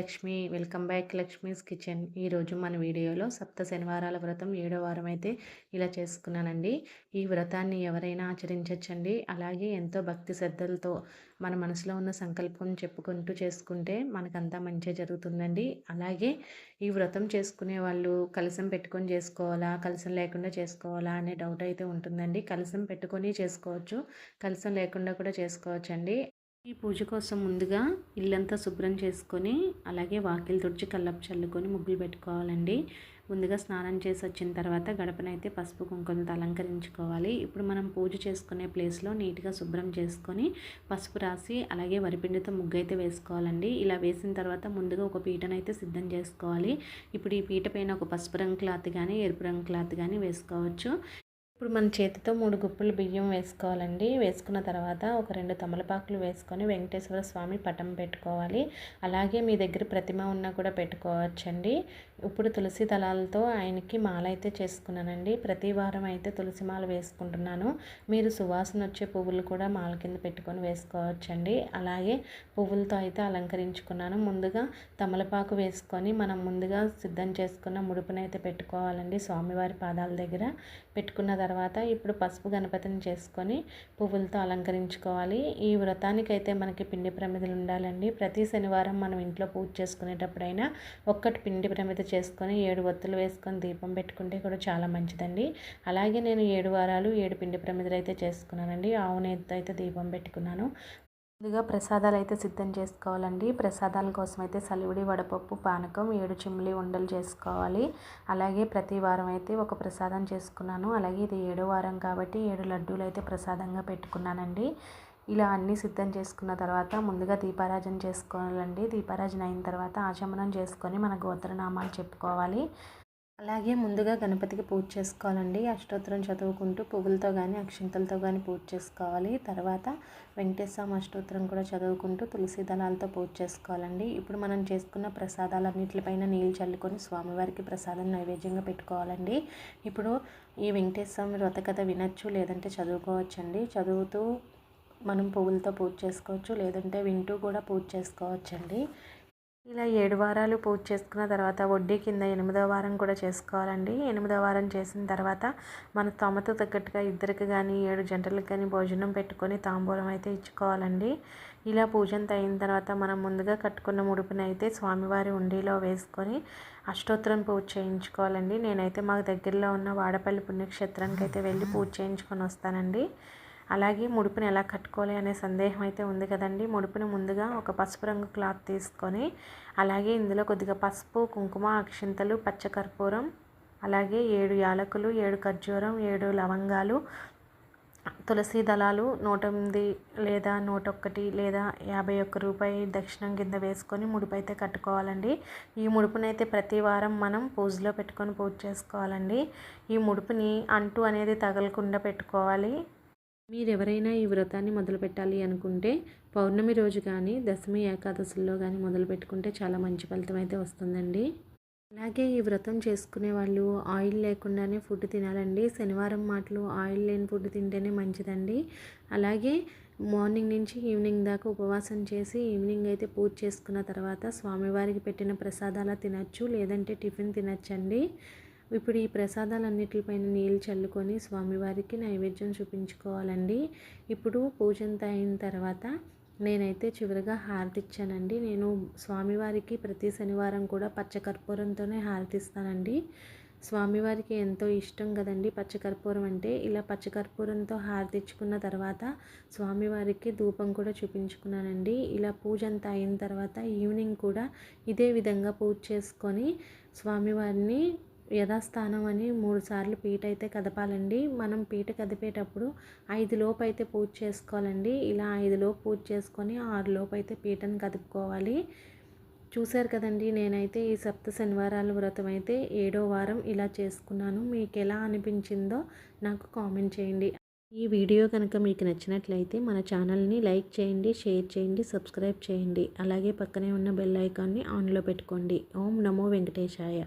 Lakshmi. Welcome back Lakshmi's kitchen. ఈరోజు మన వీడియోలో సప్త శనివారాల వ్రతం 7వ వారం అయితే ఇలా చేసుకున్నానండి. ఈ వ్రతాన్ని ఎవరైనా ఆచరించవచ్చండి. అలాగే ఎంతో భక్తి శ్రద్ధలతో మన మనసులో ఉన్న సంకల్పం చెప్పుకుంటూ చేసుకుంటే మనకంతా మంచి జరుగుతుందండి. అలాగే ఈ వ్రతం చేసుకునే వాళ్ళు కలశం పెట్టుకొని చేసుకోవాలా, కలశం లేకుండా చేసుకోవాలా అనే డౌట్ అయితే ఉంటుందండి. కలశం పెట్టుకొని చేసుకోవచ్చు, కలశం లేకుండా కూడా చేసుకోవచ్చండి. ఈ పూజ కోసం ముందుగా ఇల్లంతా శుభ్రం చేసుకొని అలాగే వాకిలి తుడిచి కల్లాపు చల్లుకొని ముగ్గులు పెట్టుకోవాలండి. ముందుగా స్నానం చేసి వచ్చిన తర్వాత గడపనైతే పసుపు కుంకుమతో అలంకరించుకోవాలి. ఇప్పుడు మనం పూజ చేసుకునే ప్లేస్లో నీట్గా శుభ్రం చేసుకొని పసుపు రాసి అలాగే వరిపిండితో ముగ్గు అయితే వేసుకోవాలండి. ఇలా వేసిన తర్వాత ముందుగా ఒక పీటనైతే సిద్ధం చేసుకోవాలి. ఇప్పుడు ఈ పీట పైన ఒక పసుపు రంగు క్లాత్ కానీ ఎరుపు రంగు క్లాత్ కానీ వేసుకోవచ్చు. ఇప్పుడు మన చేతితో 3 గుప్పులు బియ్యం వేసుకోవాలండి. వేసుకున్న తర్వాత ఒక 2 తమలపాకులు వేసుకొని వెంకటేశ్వర స్వామి పటం పెట్టుకోవాలి. అలాగే మీ దగ్గర ప్రతిమ ఉన్నా కూడా పెట్టుకోవచ్చండి. ఇప్పుడు తులసి దళాలతో ఆయనకి మాల అయితే చేసుకున్నానండి. ప్రతి వారం అయితే తులసి మాల వేసుకుంటున్నాను. మీరు సువాసన వచ్చే పువ్వులు కూడా మాల కింద పెట్టుకొని వేసుకోవచ్చండి. అలాగే పువ్వులతో అయితే అలంకరించుకున్నాను. ముందుగా తమలపాకు వేసుకొని మనం ముందుగా సిద్ధం చేసుకున్న ముడుపునైతే పెట్టుకోవాలండి. స్వామివారి పాదాల దగ్గర పెట్టుకున్న తర్వాత ఇప్పుడు పసుపు గణపతిని చేసుకొని పువ్వులతో అలంకరించుకోవాలి. ఈ వ్రతానికైతే మనకి పిండి ప్రమిదలు ఉండాలండి. ప్రతి శనివారం మనం ఇంట్లో పూజ చేసుకునేటప్పుడైనా ఒక్కటి పిండి ప్రమిద చేసుకొని 7 ఒత్తులు వేసుకొని దీపం పెట్టుకుంటే కూడా చాలా మంచిదండి. అలాగే నేను 7 వారాలు 7 పిండి ప్రమిదలు అయితే చేసుకున్నానండి. ఆవు నెయ్యితో అయితే దీపం పెట్టుకున్నాను. ముందుగా ప్రసాదాలు అయితే సిద్ధం చేసుకోవాలండి. ప్రసాదాల కోసం అయితే సలివిడి, వడపప్పు, పానకం, 7 చిమ్మిలి ఉండలు చేసుకోవాలి. అలాగే ప్రతి వారం అయితే ఒక ప్రసాదం చేసుకున్నాను. అలాగే ఇది 7వ వారం కాబట్టి 7 లడ్డూలు అయితే ప్రసాదంగా పెట్టుకున్నానండి. ఇలా అన్నీ సిద్ధం చేసుకున్న తర్వాత ముందుగా దీపారాజన చేసుకోవాలండి. దీపారాజన అయిన తర్వాత ఆచమనం చేసుకొని మన గోత్రనామాలు చెప్పుకోవాలి. అలాగే ముందుగా గణపతికి పూజ చేసుకోవాలండి. అష్టోత్తరం చదువుకుంటూ పువ్వులతో కానీ అక్షింతలతో కానీ పూజ చేసుకోవాలి. తర్వాత వెంకటేశ్వర అష్టోత్తరం కూడా చదువుకుంటూ తులసి దళాలతో పూజ చేసుకోవాలండి. ఇప్పుడు మనం చేసుకున్న ప్రసాదాలన్నిటిపైన నీళ్ళు చల్లుకొని స్వామివారికి ప్రసాదం నైవేద్యంగా పెట్టుకోవాలండి. ఇప్పుడు ఈ వెంకటేశ్వర వ్రత కథ వినొచ్చు, లేదంటే చదువుకోవచ్చండి. చదువుతూ మనం పువ్వులతో పూజ చేసుకోవచ్చు, లేదంటే వింటూ కూడా పూజ చేసుకోవచ్చండి. ఇలా 7 వారాలు పూజ చేసుకున్న తర్వాత వడ్డీ కింద 8వ వారం కూడా చేసుకోవాలండి. 8వ వారం చేసిన తర్వాత మన స్తోమత తగ్గట్టుగా ఇద్దరికి కానీ 7 జంటలకు కానీ భోజనం పెట్టుకొని తాంబూలం అయితే ఇచ్చుకోవాలండి. ఇలా పూజ అంతా అయిన తర్వాత మనం ముందుగా కట్టుకున్న ముడుపుని అయితే స్వామివారి ఉండిలో వేసుకొని అష్టోత్తరం పూజ చేయించుకోవాలండి. నేనైతే మాకు దగ్గరలో ఉన్న వాడపల్లి పుణ్యక్షేత్రానికి అయితే వెళ్ళి పూజ చేయించుకొని వస్తానండి. అలాగే ముడుపుని ఎలా కట్టుకోవాలి అనే సందేహం అయితే ఉంది కదండి. ముడుపుని ముందుగా ఒక పసుపు రంగు క్లాత్ తీసుకొని అలాగే ఇందులో కొద్దిగా పసుపు, కుంకుమ, అక్షింతలు, పచ్చకర్పూరం, అలాగే 7 యాలకులు, 7 ఖర్జూరం, 7 లవంగాలు, తులసి దళాలు 108 లేదా 101 లేదా 51 రూపాయి దక్షిణం కింద వేసుకొని ముడుపు అయితే కట్టుకోవాలండి. ఈ ముడుపునైతే ప్రతి వారం మనం పూజలో పెట్టుకొని పూజ చేసుకోవాలండి. ఈ ముడుపుని అంటు అనేది తగలకుండా పెట్టుకోవాలి. మీరు ఎవరైనా ఈ వ్రతాన్ని మొదలు పెట్టాలి అనుకుంటే పౌర్ణమి రోజు కానీ దశమి ఏకాదశుల్లో కానీ మొదలు పెట్టుకుంటే చాలా మంచి ఫలితం అయితే వస్తుందండి. అలాగే ఈ వ్రతం చేసుకునే వాళ్ళు ఆయిల్ లేకుండానే ఫుడ్ తినాలండి. శనివారం మాటలు ఆయిల్ లేని ఫుడ్ తింటేనే మంచిదండి. అలాగే మార్నింగ్ నుంచి ఈవినింగ్ దాకా ఉపవాసం చేసి ఈవినింగ్ అయితే పూజ చేసుకున్న తర్వాత స్వామివారికి పెట్టిన ప్రసాదాలు తినచ్చు, లేదంటే టిఫిన్ తినచ్చండి. ఇప్పుడు ఈ ప్రసాదాలన్నిటిపైన నీళ్ళు చల్లుకొని స్వామివారికి నైవేద్యం చూపించుకోవాలండి. ఇప్పుడు పూజ అంతా అయిన తర్వాత నేనైతే చివరిగా హారతి ఇచ్చానండి. నేను స్వామివారికి ప్రతి శనివారం కూడా పచ్చకర్పూరంతోనే హారతి ఇస్తానండి. స్వామివారికి ఎంతో ఇష్టం కదండి పచ్చకర్పూరం అంటే. ఇలా పచ్చకర్పూరంతో హారతి ఇచ్చుకున్న తర్వాత స్వామివారికి ధూపం కూడా చూపించుకున్నానండి. ఇలా పూజ అంతా అయిన తర్వాత ఈవినింగ్ కూడా ఇదే విధంగా పూజ చేసుకొని స్వామివారిని యథాస్థానం అని 3 సార్లు పీట అయితే కదపాలండి. మనం పీట కదిపేటప్పుడు 5 లోపు అయితే పూజ చేసుకోవాలండి. ఇలా 5 లోపు పూజ చేసుకొని 6 లోపు అయితే పీటను కదుపుకోవాలి. చూశారు కదండి, నేనైతే ఈ సప్త శనివారాల వ్రతం అయితే 7వ వారం ఇలా చేసుకున్నాను. మీకు ఎలా అనిపించిందో నాకు కామెంట్ చేయండి. ఈ వీడియో కనుక మీకు నచ్చినట్లయితే మన ఛానల్ని లైక్ చేయండి, షేర్ చేయండి, సబ్స్క్రైబ్ చేయండి. అలాగే పక్కనే ఉన్న బెల్ ఐకాన్ని ఆన్లో పెట్టుకోండి. ఓం నమో వెంకటేశాయ.